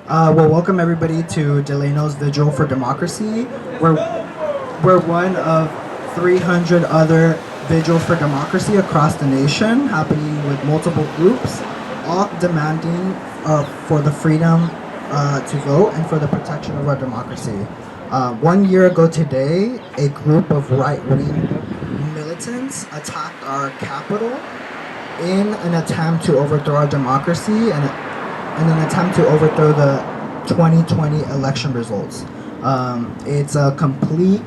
Well, welcome everybody to Delano's Vigil for Democracy. We're, we're one of 300 other vigils for democracy across the nation, happening with multiple groups, all demanding for the freedom to vote and for the protection of our democracy. 1 year ago today, a group of right-wing militants attacked our capital in an attempt to overthrow our democracy and in an attempt to overthrow the 2020 election results. It's a complete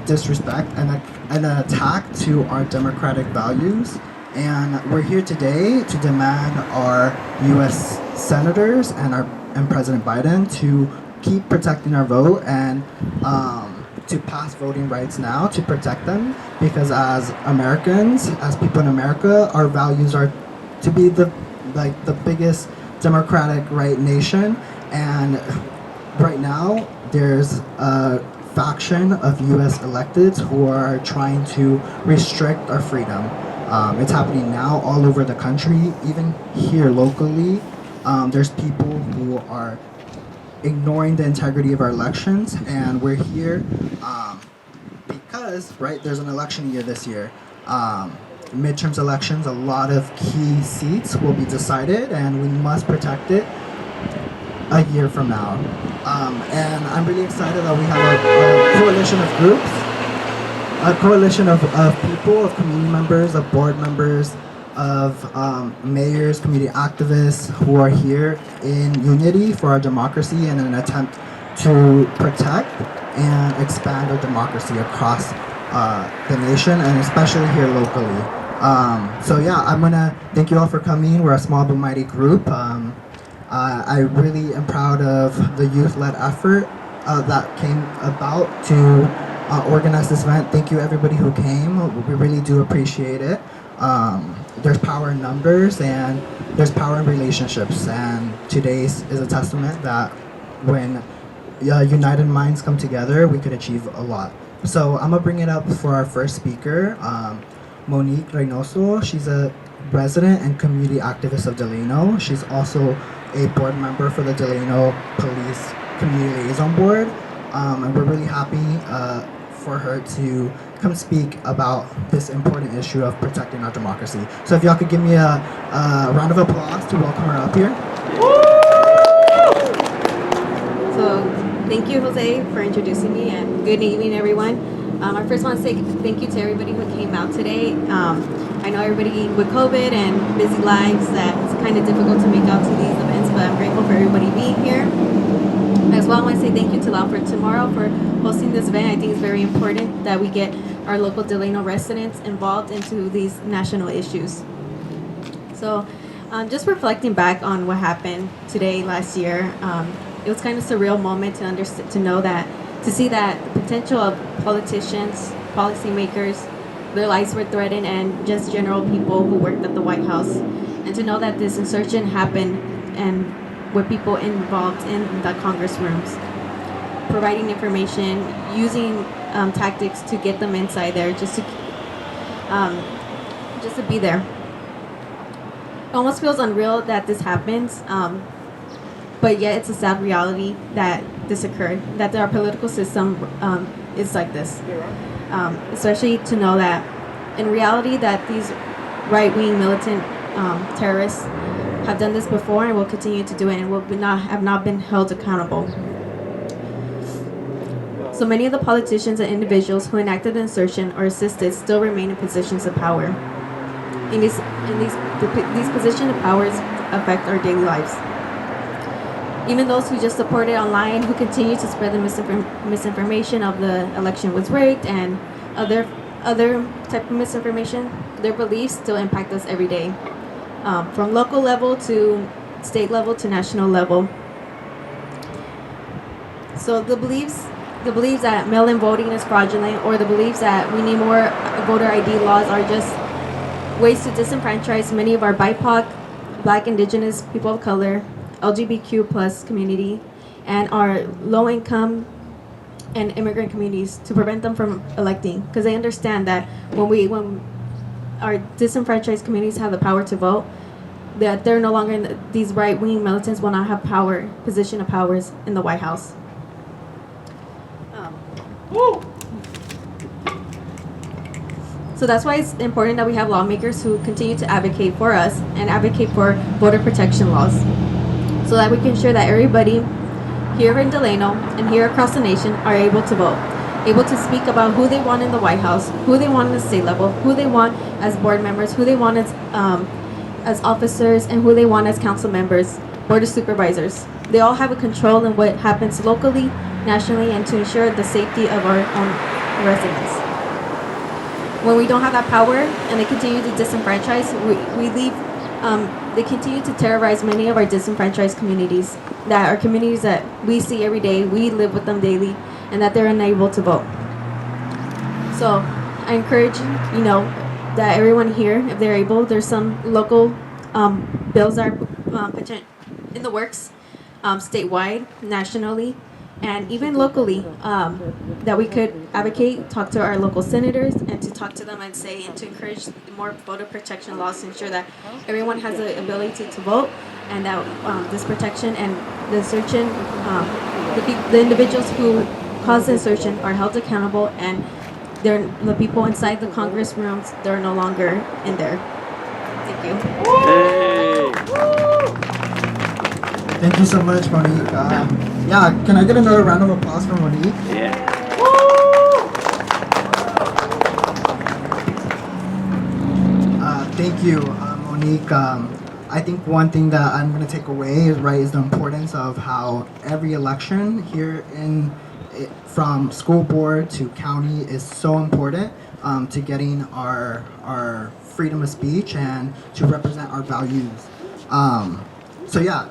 disrespect and an attack to our democratic values. And we're here today to demand our U.S. senators and President Biden to keep protecting our vote and to pass voting rights now to protect them, because as Americans, as people in America, our values are to be the biggest democratic right nation. And right now there's a faction of US electeds who are trying to restrict our freedom. It's happening now all over the country, even here locally. There's people who are ignoring the integrity of our elections, and we're here because, right, there's an election year this year. Midterms elections, a lot of key seats will be decided, and we must protect it a year from now. And I'm really excited that we have a coalition of groups, a coalition of people, of community members, of board members, of mayors, community activists who are here in unity for our democracy in an attempt to protect and expand our democracy across the nation, and especially here locally. So yeah, I'm gonna thank you all for coming. We're a small but mighty group. I really am proud of the youth-led effort that came about to organize this event. Thank you everybody who came. We really do appreciate it. There's power in numbers and there's power in relationships, and today's is a testament that when united minds come together, we could achieve a lot. So I'm gonna bring it up for our first speaker, Monique Reynoso. She's a resident and community activist of Delano. She's also a board member for the Delano Police Community Liaison Board, and we're really happy for her to come speak about this important issue of protecting our democracy. So if y'all could give me a round of applause to welcome her up here. So thank you, Jose, for introducing me, and good evening, everyone. I first want to say thank you to everybody who came out today. I know everybody with COVID and busy lives that it's kind of difficult to make out to these events, but I'm grateful for everybody being here. As well, I want to say thank you to Law for Tomorrow for hosting this event. I think it's very important that we get our local Delano residents involved into these national issues. So just reflecting back on what happened today, last year, it was kind of a surreal moment to see that the potential of politicians, policymakers, their lives were threatened, and just general people who worked at the White House, and to know that this insurrection happened and with people involved in the Congress rooms, providing information, using tactics to get them inside there, just to be there. It almost feels unreal that this happens, but yet it's a sad reality that this occurred, that our political system is like this. Especially to know that in reality that these right-wing militant terrorists have done this before and will continue to do it, and have not been held accountable. So many of the politicians and individuals who enacted the insurrection or assisted still remain in positions of power. These positions of power affect our daily lives. Even those who just supported online, who continue to spread the misinformation of the election was rigged and other type of misinformation, their beliefs still impact us every day, from local level to state level to national level. So the beliefs that mail-in voting is fraudulent, or the beliefs that we need more voter ID laws, are just ways to disenfranchise many of our BIPOC, Black, Indigenous, people of color, LGBTQ plus community, and our low-income and immigrant communities, to prevent them from electing, because they understand that when our disenfranchised communities have the power to vote, that they're no longer in these right-wing militants will not have power, position of powers in the White House. So that's why it's important that we have lawmakers who continue to advocate for us and advocate for voter protection laws, so that we can ensure that everybody here in Delano and here across the nation are able to vote, able to speak about who they want in the White House, who they want in the state level, who they want as board members, who they want as officers, and who they want as council members, board of supervisors. They all have a control in what happens locally, nationally, and to ensure the safety of our own residents. When we don't have that power and they continue to disenfranchise, we leave, they continue to terrorize many of our disenfranchised communities, that are communities that we see every day, we live with them daily, and that they're unable to vote. So I encourage, that everyone here, if they're able, there's some local bills that are in the works, statewide, nationally, and even locally, that we could advocate, talk to our local senators, and to talk to them and say, and to encourage more voter protection laws to ensure that everyone has the ability to vote, and that this protection and the insurrection, the individuals who caused the insurrection are held accountable, and the people inside the Congress rooms, they're no longer in there. Thank you. Thank you so much, Monique. Yeah, can I get another round of applause for Monique? Yeah. Thank you, Monique. I think one thing that I'm going to take away is the importance of how every election here from school board to county is so important to getting our freedom of speech and to represent our values. So yeah.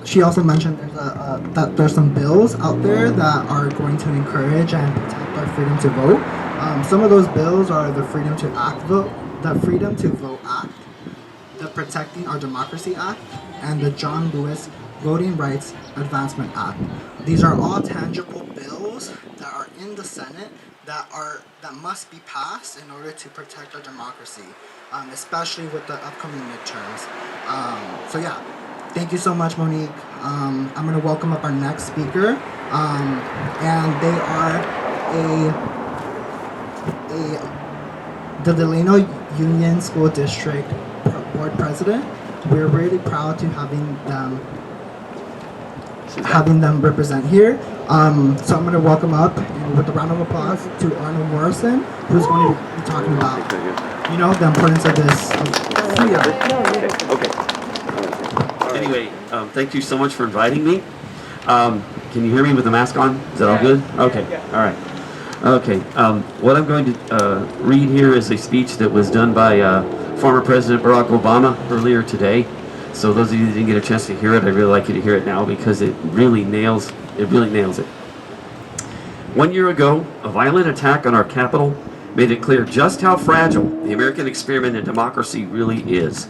She also mentioned that there's some bills out there that are going to encourage and protect our freedom to vote. Some of those bills are the Freedom to Vote Act, the Protecting Our Democracy Act, and the John Lewis Voting Rights Advancement Act. These are all tangible bills that are in the Senate that must be passed in order to protect our democracy, especially with the upcoming midterms. So yeah. Thank you so much, Monique. I'm going to welcome up our next speaker, and they are the Delano Union School District Board President. We're really proud to having them represent here. So I'm going to welcome up, and with a round of applause, to Arnold Morrison, who's going to be talking about, the importance of this freedom. Okay. Anyway, thank you so much for inviting me. Can you hear me with the mask on? Is that all good? Okay. All right. Okay. What I'm going to read here is a speech that was done by former President Barack Obama earlier today. So those of you that didn't get a chance to hear it, I'd really like you to hear it now because it really nails it. 1 year ago, a violent attack on our Capitol made it clear just how fragile the American experiment in democracy really is.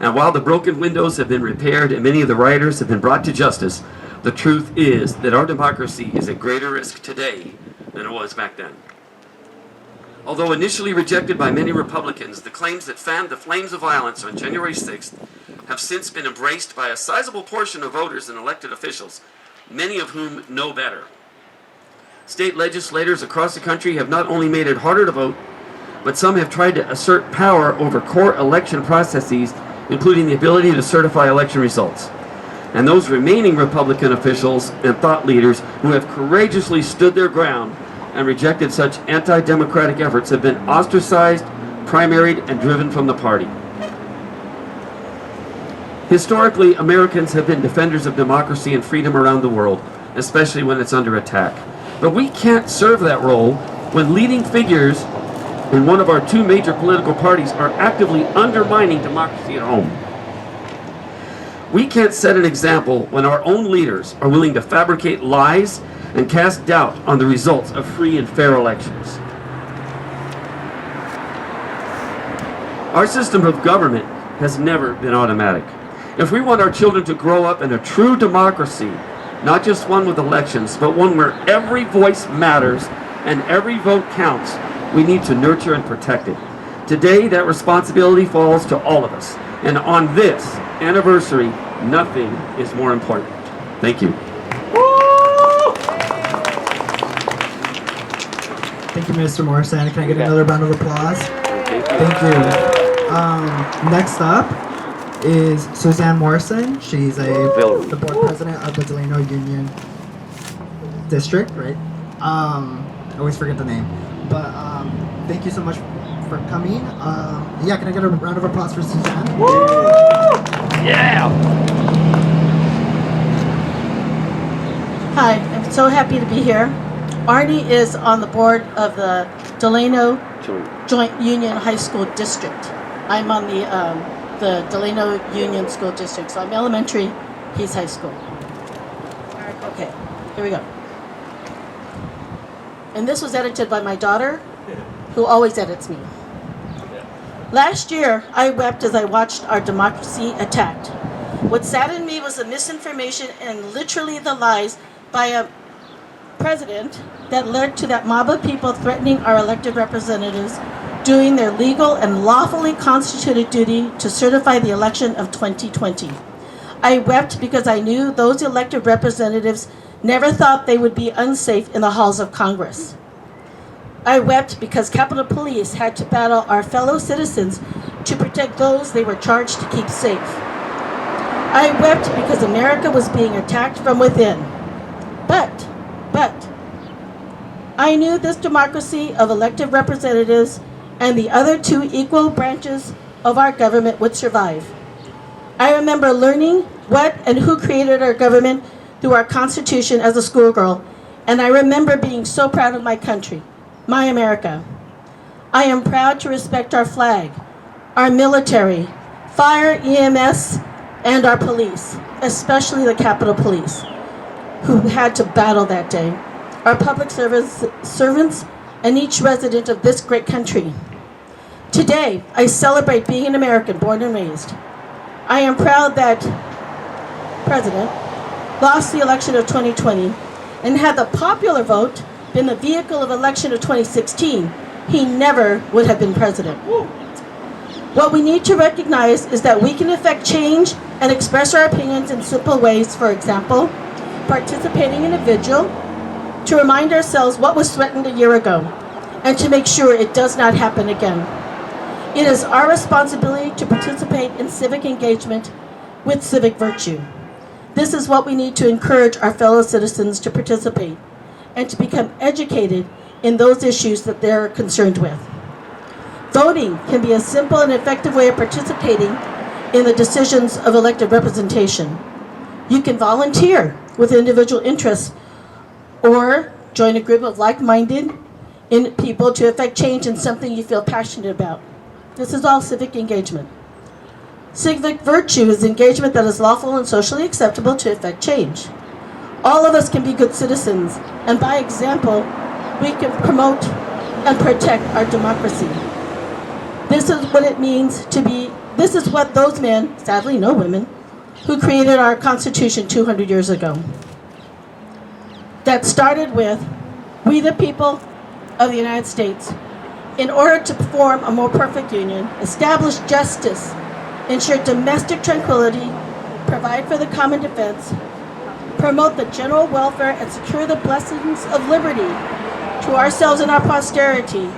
And while the broken windows have been repaired and many of the rioters have been brought to justice, the truth is that our democracy is at greater risk today than it was back then. Although initially rejected by many Republicans, the claims that fanned the flames of violence on January 6th have since been embraced by a sizable portion of voters and elected officials, many of whom know better. State legislators across the country have not only made it harder to vote, but some have tried to assert power over core election processes, including the ability to certify election results. And those remaining Republican officials and thought leaders who have courageously stood their ground and rejected such anti-democratic efforts have been ostracized, primaried, and driven from the party. Historically, Americans have been defenders of democracy and freedom around the world, especially when it's under attack. But we can't serve that role when leading figures in one of our two major political parties are actively undermining democracy at home. We can't set an example when our own leaders are willing to fabricate lies and cast doubt on the results of free and fair elections. Our system of government has never been automatic. If we want our children to grow up in a true democracy, not just one with elections, but one where every voice matters and every vote counts, we need to nurture and protect it. Today, that responsibility falls to all of us, And on this anniversary, nothing is more important. Thank you. Thank you, Mr. Morrison. Can I get another round of applause? Thank you. Next up is Suzanne Morrison. She's the board president of the Delano Union District, right? I always forget the name. But thank you so much for coming. Yeah, can I get a round of applause for Suzanne? Woo! Yeah! Hi, I'm so happy to be here. Arnie is on the board of the Delano Joint Union High School District. I'm on the Delano Union School District, so I'm elementary, he's high school. Okay, here we go. And this was edited by my daughter, who always edits me. Last year, I wept as I watched our democracy attacked. What saddened me was the misinformation and literally the lies by a president that led to that mob of people threatening our elected representatives doing their legal and lawfully constituted duty to certify the election of 2020. I wept because I knew those elected representatives never thought they would be unsafe in the halls of Congress. I wept because Capitol Police had to battle our fellow citizens to protect those they were charged to keep safe. I wept because America was being attacked from within. But, I knew this democracy of elected representatives and the other two equal branches of our government would survive. I remember learning what and who created our government through our Constitution as a schoolgirl, and I remember being so proud of my country, my America. I am proud to respect our flag, our military, fire, EMS, and our police, especially the Capitol Police, who had to battle that day, our public servants, and each resident of this great country. Today, I celebrate being an American born and raised. I am proud that President lost the election of 2020, and had the popular vote been the vehicle of election of 2016, he never would have been president. What we need to recognize is that we can effect change and express our opinions in simple ways. For example, participating in a vigil to remind ourselves what was threatened a year ago and to make sure it does not happen again. It is our responsibility to participate in civic engagement with civic virtue. This is what we need to encourage our fellow citizens to participate and to become educated in those issues that they're concerned with. Voting can be a simple and effective way of participating in the decisions of elected representation. You can volunteer with individual interests or join a group of like-minded people to effect change in something you feel passionate about. This is all civic engagement. Civic virtue is engagement that is lawful and socially acceptable to effect change. All of us can be good citizens, and by example, we can promote and protect our democracy. This is what it means to be, this is what those men, sadly no women, who created our Constitution 200 years ago. That started with, we the people of the United States, in order to form a more perfect union, establish justice, ensure domestic tranquility, provide for the common defense, promote the general welfare, and secure the blessings of liberty to ourselves and our posterity,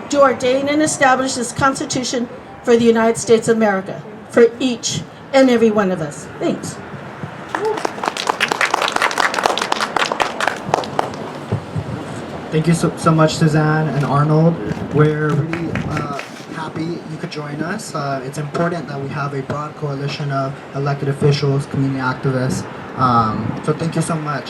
do ordain and establish this Constitution for the United States of America, for each and every one of us. Thanks. Thank you so much, Suzanne and Arnold. We're really happy you could join us. It's important that we have a broad coalition of elected officials, community activists. So thank you so much.